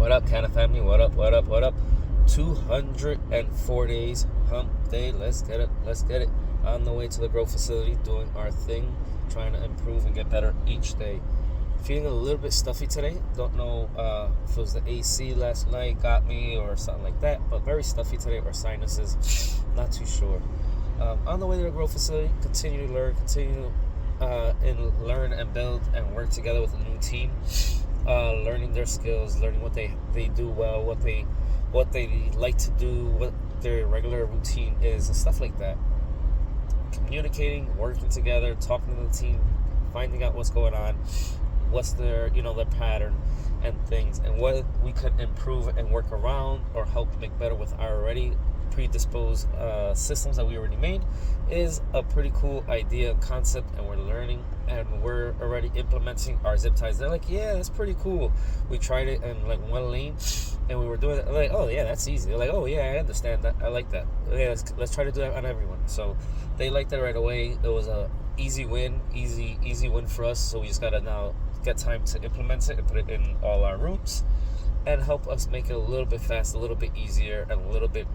What up, Canna family? What up, what up, what up? 204 days, hump day. Let's get it, let's get it. On the way to the grow facility, doing our thing, trying to improve and get better each day. Feeling a little bit stuffy today. Don't know if it was the AC last night got me or something like that, but very stuffy today, or sinuses. Not too sure. On the way to the grow facility, continue to learn, and learn and build and work together with a new team. Learning their skills, learning what they do well, what they like to do, what their regular routine is, and stuff like that. Communicating, working together, talking to the team, finding out what's going on, what's their pattern and things, and what we could improve and work around or help make better with our already predisposed systems that we already made is a pretty cool idea and concept, and we're learning and we're already implementing our zip ties. They're like, yeah, that's pretty cool. We tried it in like one lane and we were doing it like, oh yeah, that's easy. They're like, oh yeah, I understand that, I like that. Yeah, let's try to do that on everyone. So they liked that right away. It was a easy win for us. So we just gotta now get time to implement it and put it in all our rooms and help us make it a little bit fast, a little bit easier, and a little bit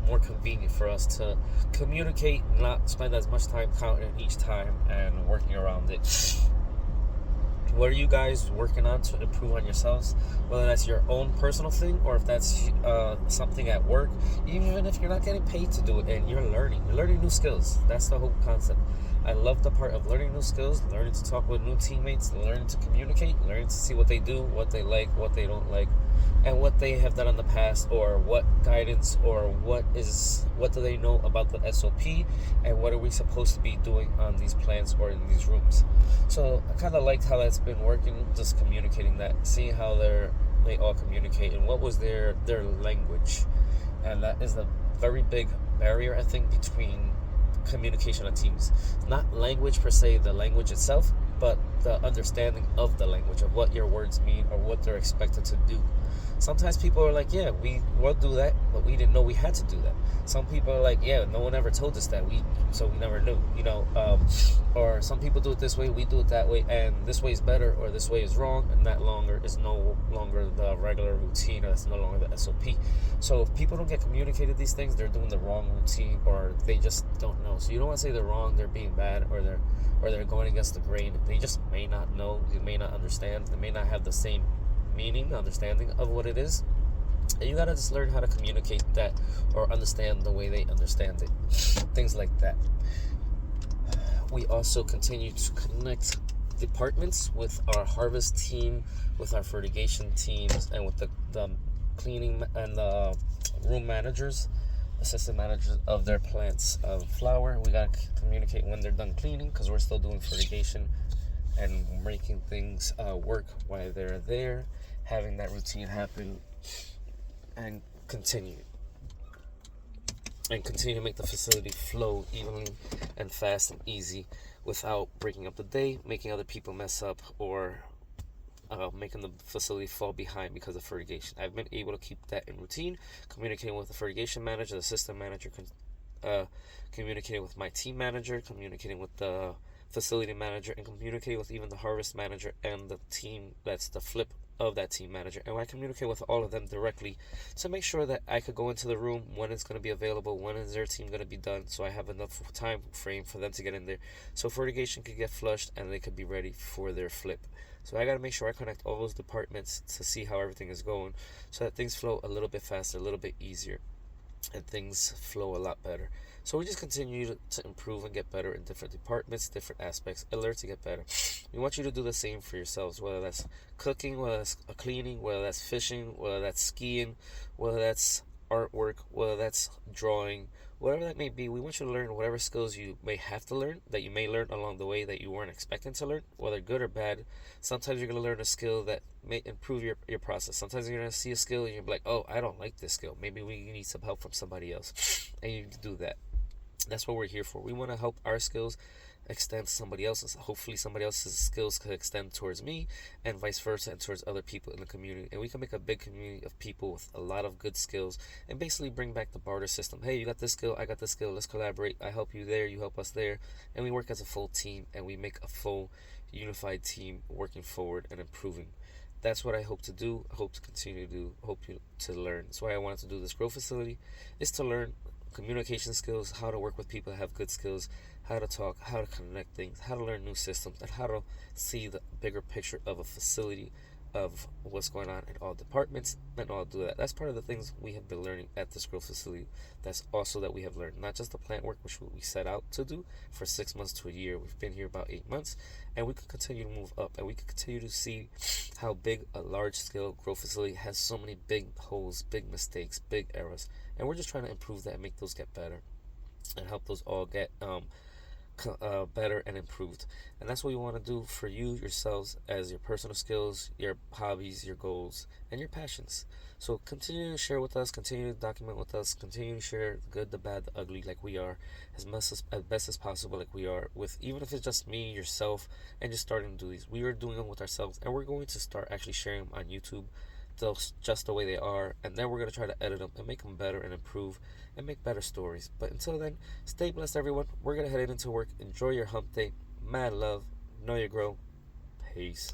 more convenient for us to communicate, not spend as much time counting each time and working around it. What are you guys working on to improve on yourselves? Whether that's your own personal thing or if that's something at work, even if you're not getting paid to do it and you're learning new skills. That's the whole concept. I love the part of learning new skills, learning to talk with new teammates, learning to communicate, learning to see what they do, what they like, what they don't like, and what they have done in the past, or what guidance, or what do they know about the SOP, and what are we supposed to be doing on these plants or in these rooms. So I kind of liked how that's been working, just communicating that, seeing how they all communicate and what was their language. And that is a very big barrier, I think, between communication on teams. Not language per se, the language itself, but the understanding of the language, of what your words mean or what they're expected to do. Sometimes people are like, yeah, we will do that, but we didn't know we had to do that. Some people are like, yeah, no one ever told us that, so we never knew, or some people do it this way, we do it that way, and this way is better or this way is wrong, and that is no longer the regular routine, or that's no longer the SOP. So if people don't get communicated these things, they're doing the wrong routine, or they just don't know. So you don't want to say they're wrong, they're being bad, or they're going against the grain. They just may not know, they may not understand, they may not have the same meaning, understanding of what it is, and you gotta just learn how to communicate that or understand the way they understand it, things like that. We also continue to connect departments with our harvest team, with our fertigation teams, and with the cleaning and the room managers, assistant managers of their plants of flower. We gotta communicate when they're done cleaning, because we're still doing fertigation and making things work while they're there, having that routine happen, and continue to make the facility flow evenly and fast and easy without breaking up the day, making other people mess up, or making the facility fall behind because of fertigation. I've been able to keep that in routine, communicating with the fertigation manager, the assistant manager, communicating with my team manager, communicating with the facility manager, and communicating with even the harvest manager and the team that's the flip of that team manager. And I communicate with all of them directly to make sure that I could go into the room when it's going to be available, when is their team going to be done, so I have enough time frame for them to get in there, so fertigation could get flushed and they could be ready for their flip. So I got to make sure I connect all those departments to see how everything is going, so that things flow a little bit faster, a little bit easier, and things flow a lot better. So we just continue to improve and get better in different departments, different aspects, and learn to get better. We want you to do the same for yourselves, whether that's cooking, whether that's cleaning, whether that's fishing, whether that's skiing, whether that's artwork, whether that's drawing, whatever that may be. We want you to learn whatever skills you may have to learn, that you may learn along the way that you weren't expecting to learn, whether good or bad. Sometimes you're going to learn a skill that may improve your process. Sometimes you're going to see a skill and you're like, oh, I don't like this skill. Maybe we need some help from somebody else. And you can do that. That's what we're here for. We want to help our skills extend to somebody else's. Hopefully somebody else's skills could extend towards me, and vice versa, and towards other people in the community. And we can make a big community of people with a lot of good skills, and basically bring back the barter system. Hey, you got this skill, I got this skill, let's collaborate. I help you there, you help us there, and we work as a full team, and we make a full unified team working forward and improving. that's what I hope to do. I hope to continue to do. Hope you to learn. That's why I wanted to do this grow facility, is to learn communication skills, how to work with people that have good skills, how to talk, how to connect things, how to learn new systems, and how to see the bigger picture of a facility, of what's going on in all departments, and all do that. That's part of the things we have been learning at this growth facility. That's also that we have learned, not just the plant work, which we set out to do for 6 months to a year. We've been here about 8 months, and we could continue to move up, and we could continue to see how big a large scale growth facility has so many big holes, big mistakes, big errors, and we're just trying to improve that and make those get better, and help those all get better and improved. And that's what you want to do for you yourselves, as your personal skills, your hobbies, your goals, and your passions. So continue to share with us, continue to document with us, continue to share the good, the bad, the ugly, like we are, as best as possible, like we are, with even if it's just me, yourself, and just starting to do these. We are doing them with ourselves, and we're going to start actually sharing them on YouTube, those just the way they are, and then we're going to try to edit them and make them better and improve and make better stories. But until then, stay blessed, everyone. We're going to head into work. Enjoy your hump day. Mad love. Know you grow. Peace.